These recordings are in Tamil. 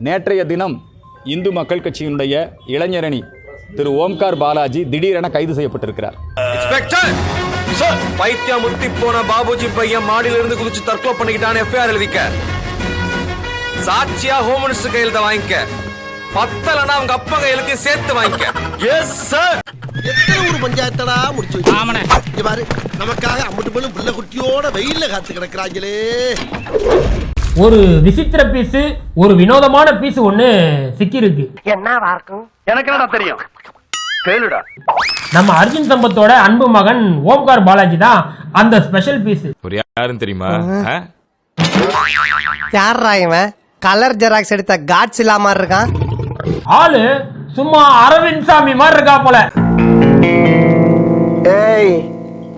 நேற்றைய தினம் இந்து மக்கள் கட்சியினுடைய இளைஞரணி திரு ஓம்கார் பாலாஜி திடீரென கைது செய்யப்பட்டிருக்கிறார். பைத்தியம் முத்தி போன பாபுஜி பையன் மாடியிலிருந்து குதிச்சு தற்கொலை பண்ணிக்கிட்டான். எஃப்ஐஆர் எழுதிக்க, சாட்சியா ஹோம் மினிஸ்டர் கையெழுத்த வாங்கிக்க, பத்தலனா அவங்க அப்பா கையெழுத்தையும் சேர்த்து வாங்கிக்க. Yes sir. எத்தனை ஒரு பஞ்சாயத்தடா முடிச்சு வச்சு பாரு, நமக்காக அம்பட்டு பெண்ணும் பிள்ளை குட்டியோட வெயில்ல காத்து கிடக்குறாங்களே. ஒரு விசித்திர பீஸ், ஒரு வினோதமான பீஸ் ஒண்ணு சிக்கி இருக்கு. என்னவா இருக்கும் எனக்கு என்னடா தெரியும், கேளுடா. நம்ம அர்ஜுன் சம்பத்தோட அன்பு மகன் ஓம்கார் பாலாஜி தான் அந்த ஸ்பெஷல் பீஸ். ஒரு யாருன்னு தெரியுமா? யாரா இவன்? கலர் ஜெராக்ஸ் எடுத்த காட்ஸ் இல்லாம இருக்கான். ஆளு சும்மா அரவிந்த் சாமி மாதிரி இருக்கா போல. ஏய்,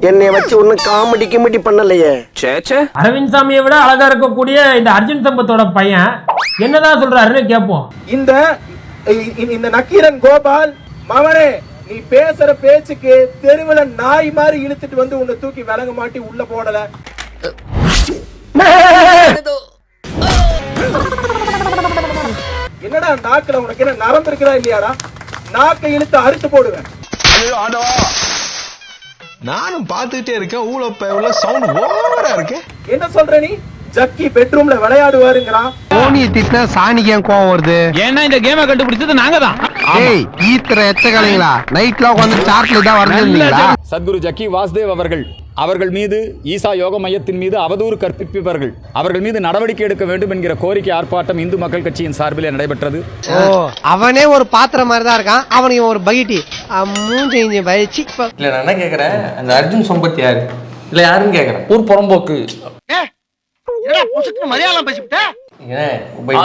என்னைய வச்சு ஒன்னும் காமெடி கிமெடி பண்ணலையே. சேச்சே, அரவிந்த் சாமியை விட அழகா இருக்கக்கூடிய இந்த அர்ஜுன் சம்பத்தோட பையன் என்னதான் சொல்றாருன்னு கேட்போம். இந்த நக்கீரன் கோபால் மவனே, நீ பேசுற பேச்சுக்கு தெருவுல நாய் மாதிரி இழுத்துட்டு வந்து உன்னை தூக்கி விலங்க மாட்டி உள்ள போடல. என்னடா நாக்குல உனக்கு என்ன நரம்பு இருக்குதா இல்லையாடா? நாக்கை இழுத்து அறுத்து போடுவேன். நானும் பாத்துக்கிட்டே இருக்கேன். ஊழ சவுண்ட் ஓவரா இருக்கு. என்ன சொல்ற நீ? ஜக்கி பெட்ரூம்ல விளையாடுவாருங்கிறான். ஓனிய திட்டினா சாணிக்கு கோவம் வருது. ஏன்னா இந்த கேமை கண்டுபிடிச்சது நாங்க தான். ஏய், ஈத்திர எச்சகலைங்களா? நைட்ல உட்காந்து சார்ட்ல தான் வரணுங்களா? சத்குரு ஜக்கி வாசுதேவ் அவர்கள் மீது ஈசா யோக மையத்தின் மீது அவதூறு கற்பிப்பவர்கள் அவர்கள் மீது நடவடிக்கை எடுக்க வேண்டும் என்கிற கோரிக்கை ஆர்ப்பாட்டம் இந்து மக்கள் கட்சியின் சார்பில் நடைபெற்றது. அவனே ஒரு பாத்திரம் மாதிரி தான் இருக்கான். அவனுக்கு ஒரு பகிட்டி மூஞ்சி இஞ்சி வயிச்சு. இல்ல நான் என்ன கேக்குறேன், அந்த அர்ஜுன் சம்பத் யாரு? இல்ல யாருன்னு கேக்குறேன். ஊர் புறம்போக்கு மலையாளம் பேசிவிட்ட.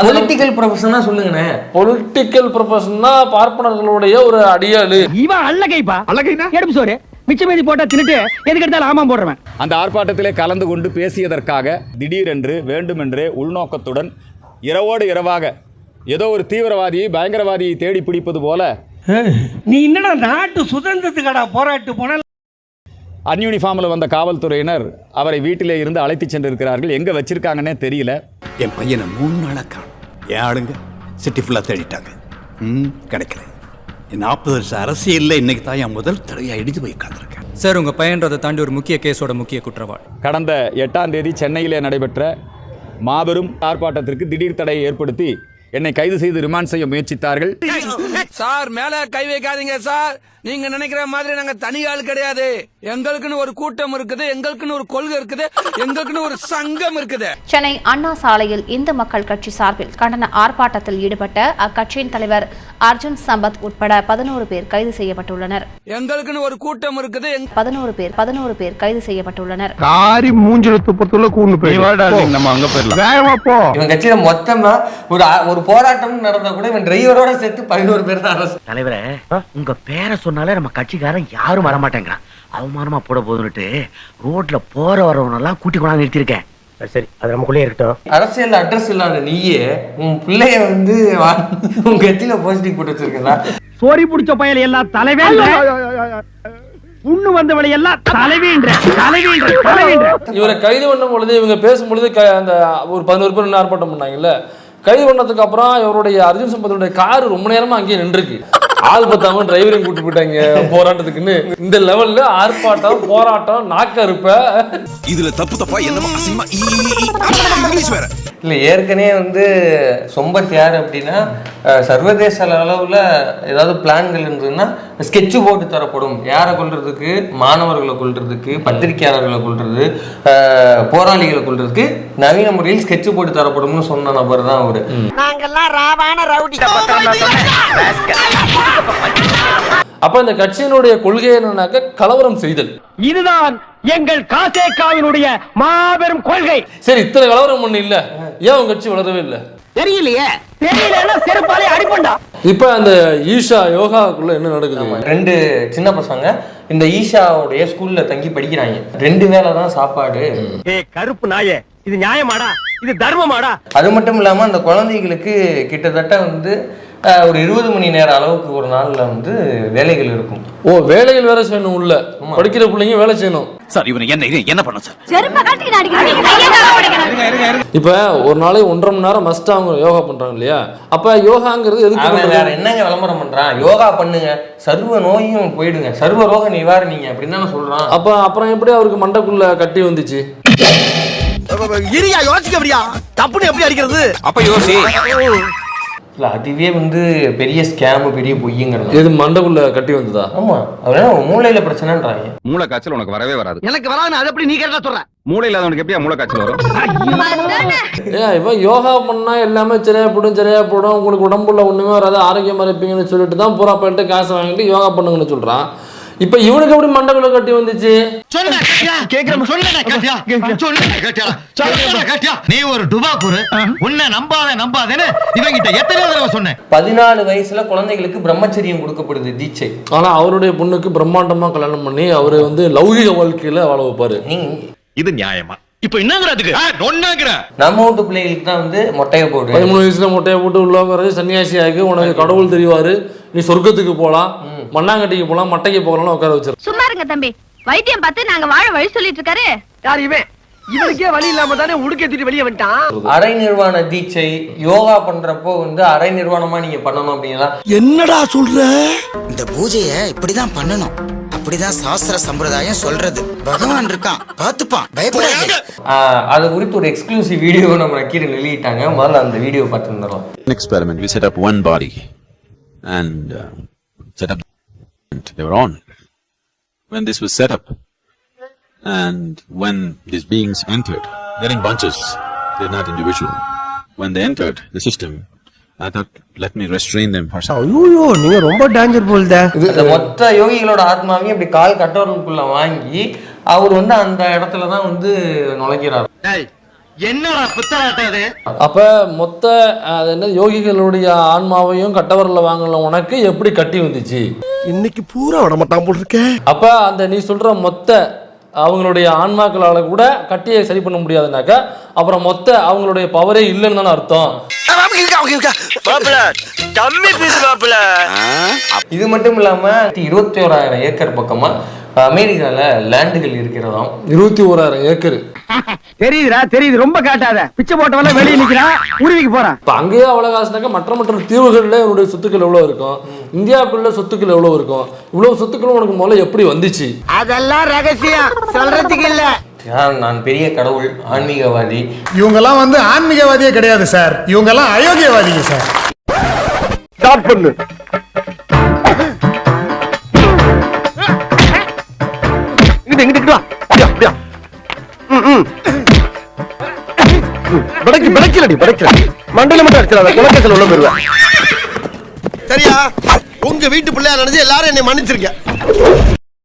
பொலிட்டிக்கல் ப்ரொஃபஷனா சொல்லுங்கண்ணே. பொலிட்டிக்கல் ப்ரொஃபஷன்னா பார்ப்பனர்களுடைய ஒரு அடியாளு. இவன் அல்லகைப்பா, அல்லகைனா எடுப்பு சோறு மிச்சமேதி போட்டா தின்னுட்டு எதுக்கு எடுத்தாலும் ஆமாம் போடுறவன். அந்த ஆர்ப்பாட்டத்திலே கலந்து கொண்டு பேசியதற்காக திடீரென்று வேண்டுமென்றே உள்நோக்கத்துடன் இரவோடு இரவாக ஏதோ ஒரு தீவிரவாதியை பயங்கரவாதியை தேடி பிடிப்பது போல நீ என்னடா நாட்டு சுதந்திரத்துக்கடா போராட்டு போன அன்யூனிஃபார்மில் வந்த காவல்துறையினர் அவரை வீட்டிலே இருந்து அழைத்து சென்றிருக்கிறார்கள். எங்கே வச்சிருக்காங்கன்னே தெரியல. என் பையனை 3 நாளா காணும். என் ஆளுங்க சிட்டி ஃபுல்லா தேடிட்டாங்க. கிடைக்கல. 40 வருஷம் அரசியல்ல இன்னைக்கு தான் என் முதல் தடவையா இடிச்சு போய் உட்கார்ந்துருக்கேன். சார், உங்க பையன்றதை தாண்டி ஒரு முக்கிய கேஸோட முக்கிய குற்றவாளி. கடந்த 8ஆம் தேதி சென்னையிலே நடைபெற்ற மாபெரும் ஆர்ப்பாட்டத்திற்கு திடீர் தடையை ஏற்படுத்தி என்னை கைது செய்து ரிமாண்ட் செய்ய முயற்சித்தார்கள். சார் மேல கை வைக்காதீங்க சார். நீங்க நினைக்கிற மாதிரி நாங்க தனி ஆள் கிடையாது. எங்களுக்குன்னு ஒரு கூட்டம் இருக்குது, எங்களுக்குன்னு ஒரு கொள்கை இருக்குது, எங்களுக்குன்னு ஒரு சங்கம் இருக்குது. சென்னை அண்ணா சாலையில் இந்து மக்கள் கட்சி சார்பில் கண்டன ஆர்ப்பாட்டத்தில் ஈடுபட்ட அக்கட்சியின் தலைவர் அர்ஜுன் சம்பத் உட்பட 11 பேர் கைது செய்யப்பட்டுள்ளனர். எங்களுக்குன்னு ஒரு கூட்டம் இருக்குது. 11 பேர் கைது செய்யப்பட்டுள்ளனர். காரி மூஞ்சில துப்பத்துள்ள கூண்டு போய் நம்ம அங்க போயிடலாம். வேகமா போ. இவன் கட்சியில மொத்தமா ஒரு போராட்டம் நடந்தா கூட இவன் டிரைவரோட சேர்த்து 11 பேர் தான் அரசு. தலைவரே, உங்க பேரை சொன்னாலே நம்ம கட்சிக்காரன் யாரும் வரமாட்டேங்கிறான். அவமானமா போட போதுன்னுட்டு ரோட்ல போற வரவனெல்லாம் கூட்டி கொண்டாந்து நிறுத்திருக்கேன். சரி, அது நமக்குள்ளே இருக்கட்டும். அரசியல் அட்ரஸ் இல்லாத நீயே உன் பிள்ளைய வந்து உன் கட்சியில போஸ்டிங் போட்டு வச்சிருக்கா. சோரி புடிச்ச பயல எல்லாம் தலைவேன், புண்ணு வந்தவளை எல்லாம் தலைவேன்ற. இவரை கைது பண்ணும் பொழுது, இவங்க பேசும்பொழுது அந்த ஒரு 11 பேர் ஆர்ப்பாட்டம் பண்ணாங்கல்ல, கைது பண்ணதுக்கு அப்புறம் இவருடைய அர்ஜுன் சம்பத்துடைய கார் ரொம்ப நேரமா அங்கேயே நின்றுருக்கு. ஆள் பத்தாம டிரைவரையும் கூட்டு போயிட்டாங்க போராட்டத்துக்குன்னு. இந்த லெவல்ல ஆர்ப்பாட்டம், போராட்டம், நாக்கறுப்ப. இதுல தப்பா என்னமா அசிங்கமா இங்கிலீஷ் வேற இல்ல. ஏற்கனவே வந்து சொம்பத் யாரு அப்படின்னா, சர்வதேச அளவுல ஏதாவது பிளான்கள் இருந்ததுன்னா ஸ்கெட்சு போட்டு தரப்படும். யாரை கொல்றதுக்கு? மாணவர்களை கொல்றதுக்கு, பத்திரிகையாளர்களை கொல்றது, போராளிகளை கொல்றதுக்கு நவீன முறையில் ஸ்கெட்சு போட்டு தரப்படும்னு சொன்ன நபர் தான் அவரு. நாங்கெல்லாம் ராவான ரவுடி. அப்ப இந்த கட்சியினுடைய கொள்கை என்னன்னாக்க கலவரம் செய்தல். இதுதான் எங்கள் காசேகாவினுடைய மாபெரும் கொள்கை. சரி, இத்தனை கலவரம் ஒண்ணு இல்ல, ஏன் உங்க கட்சி வளரவே இல்ல? தெரியலையே. தெரியலன்னா செருப்பாலே அடிப்பண்டா. இப்ப அந்த ஈஷா யோகாக்குள்ள என்ன நடக்குது? 2 சின்ன பசங்க இந்த ஈஷாவுடைய ஸ்கூல்ல தங்கி படிக்கிறாங்க. 2 வேளை தான் சாப்பாடு. கருப்பு நாயே, இது நியாயமாடா? இது தர்மமாடா? அது மட்டும் இல்லாம அந்த குழந்தைகளுக்கு கிட்டத்தட்ட வந்து ஒரு 20 மணி நேரம் அளவுக்கு ஒரு நாள்ல வந்து வேலைகள் இருக்கும். ஓ, வேலைகள் வேலை செய்யணும், உள்ள படிக்கிற பிள்ளைங்க வேலை செய்யணும். சார் இவனை என்ன பண்ண சார்? இப்ப ஒரு நாளைக்கு 1.5 மணி நேரம் மஸ்ட் அவங்க யோகா பண்றாங்க இல்லையா? அப்ப யோகாங்கிறது எதுக்கு? வேற என்னங்க விளம்பரம் பண்றான்? யோகா பண்ணுங்க, சர்வ நோயும் போயிடுங்க, சர்வ ரோக நிவாரணீங்க அப்படின்னு தானே சொல்றான். அப்ப அப்புறம் எப்படி அவருக்கு மண்டைக்குள்ள கட்டி வந்துச்சு? யோசிக்க தப்புன்னு எப்படி அடிக்கிறது? அப்ப யோசி. இல்ல அதுவே வந்து பெரிய ஸ்கேம், பெரிய பொய்யுங்கிறது. எது மண்டைக்குள்ள கட்டி வந்ததா? ஆமா, அவன் மூளையில பிரச்சனைன்றாங்க. மூளை காய்ச்சல் உனக்கு வரவே வராது. எனக்கு வராது, அது எப்படி நீ கேட்டா சொல்ற? மூளை இல்லாதவனுக்கு எப்படியா மூளை காய்ச்சல் வரும்? இவன் யோகா பண்ணா எல்லாமே சரியா போடும், உங்களுக்கு உடம்புல ஒண்ணுமே வராது, ஆரோக்கியமா இருப்பீங்கன்னு சொல்லிட்டு தான் பூரா போயிட்டு காசு வாங்கிட்டு யோகா பண்ணுங்கன்னு சொல்றான். இப்ப இவனுக்கு எப்படி மண்டைக்குள்ள கட்டி வந்துச்சு? நீ ஒரு டுபாக்கூரு, உன்னை நம்பாதேன்னு இவங்கிட்ட எத்தனை தடவை சொன்னேன். 14 வயசுல குழந்தைகளுக்கு பிரம்மச்சரியம் கொடுக்கப்படுது, தீட்சை. ஆனா அவருடைய பொண்ணுக்கு பிரம்மாண்டமா கல்யாணம் பண்ணி அவரு வந்து லௌகிக வாழ்க்கையில வாழ வைப்பாரு. இது நியாயமா? இப்ப என்னங்கிறதுக்கு நம்ம வீட்டு பிள்ளைகளுக்கு தான் வந்து மொட்டையை போட்டு 13 வயசுல மொட்டையை போட்டு உள்ள வர்றது சன்னியாசி ஆகி உனக்கு கடவுள் தெரிவாரு, நீ சொர்க்கத்துக்கு போலாம், மண்ணாங்கட்டிக்கு போலாம், மட்டைக்கு போகலாம் உட்கார வச்சிரு. சும்மா இருங்க தம்பி, வைத்தியம் பார்த்து நாங்க வாழ வழி சொல்லிட்டு இருக்காரு. யார் இவன்? இவனுக்கே வழி இல்லாம தானே உடுக்கேத்திட்டு வெளியே வந்துட்டான். அரை நிர்வாண தீட்சை. யோகா பண்றப்போ வந்து அரை நிர்வாணமா நீங்க பண்ணணும் அப்படின்னா. என்னடா சொல்ற? இந்த பூஜைய இப்படிதான் பண்ணணும், அப்படிதான் சாஸ்திர சம்பிரதாயம் சொல்றது. பகவான் இருக்கான், பாத்துப்பான், பயப்படாத. அது குறித்து ஒரு எக்ஸ்க்ளூசிவ் வீடியோ நம்ம நக்கீரன் வெளியிட்டாங்க. முதல்ல அந்த வீடியோ பார்த்து வந்துடலாம். Experiment. We set up one body and set up. They were on. When this was set up and when these beings entered, they're in bunches. They're not individual. When they entered the system, I thought, let me restrain them for some. ஐயோ, நீங்க ரொம்ப டேஞ்சர் போல்தே. இந்த மொத்த யோகிகளோட ஆத்மாவையும் இப்படி கால் கட்டவர்களுக்குள்ள வாங்கி அவர் வந்து அந்த இடத்துல தான் வந்து நுழைக்கிறார். என்னடா புத்தகது? அப்ப மொத்த என்ன யோகிகளுடைய ஆன்மாவையும் கட்டவரில் வாங்கல உனக்கு எப்படி கட்டி வந்துச்சு? இன்னைக்கு பூரா விட மாட்டான் போல் இருக்க. அப்ப அந்த நீ சொல்ற மொத்த அவங்களுடைய ஆன்மாக்களால கூட கட்டியை சரி பண்ண முடியாதுனாக்கா அப்புறம் மொத்த அவங்களுடைய பவரே இல்லைன்னு தானே அர்த்தம். இது மட்டும் இல்லாம 21,000 ஏக்கர் பக்கமா அமெரிக்கால லேண்டுகள் இருக்கிறதாம். 21,000 ஏக்கர். தெரியுது, ரொம்ப காட்டாத. பிச்சை போட்டவெல்லாம் வெளியே நிக்கிறான், உருவிக்கு போறான். இப்ப அங்கேயே அவ்வளவு காசுனாக்கா மற்ற தீவுகள்ல இவனுடைய சொத்துக்கள் எவ்வளவு இருக்கும், இந்தியாவுக்குள்ள சொத்துக்கள் எவ்வளவு இருக்கும், இவ்வளவு சொத்துக்களும் உனக்கு முதல்ல எப்படி வந்துச்சு? அதெல்லாம் ரகசியம், சொல்றதுக்கு இல்ல. நான் பெரிய கடவுள், ஆன்மீகவாதி. இவங்கெல்லாம் வந்து ஆன்மீகவாதியே கிடையாது சார், இவங்கெல்லாம் அயோக்கியவாதிங்க சார். ஸ்டார்ட் பண்ணு. இங்கிட்டு வா. அப்படியா? படைக்கல மண்டல மட்டும் அடிச்சிடாத, குலக்கத்தில் உள்ள போயிருவேன். சரியா? உங்க வீட்டு பிள்ளையா நினைச்சு எல்லாரும் என்னை மன்னிச்சிருக்க.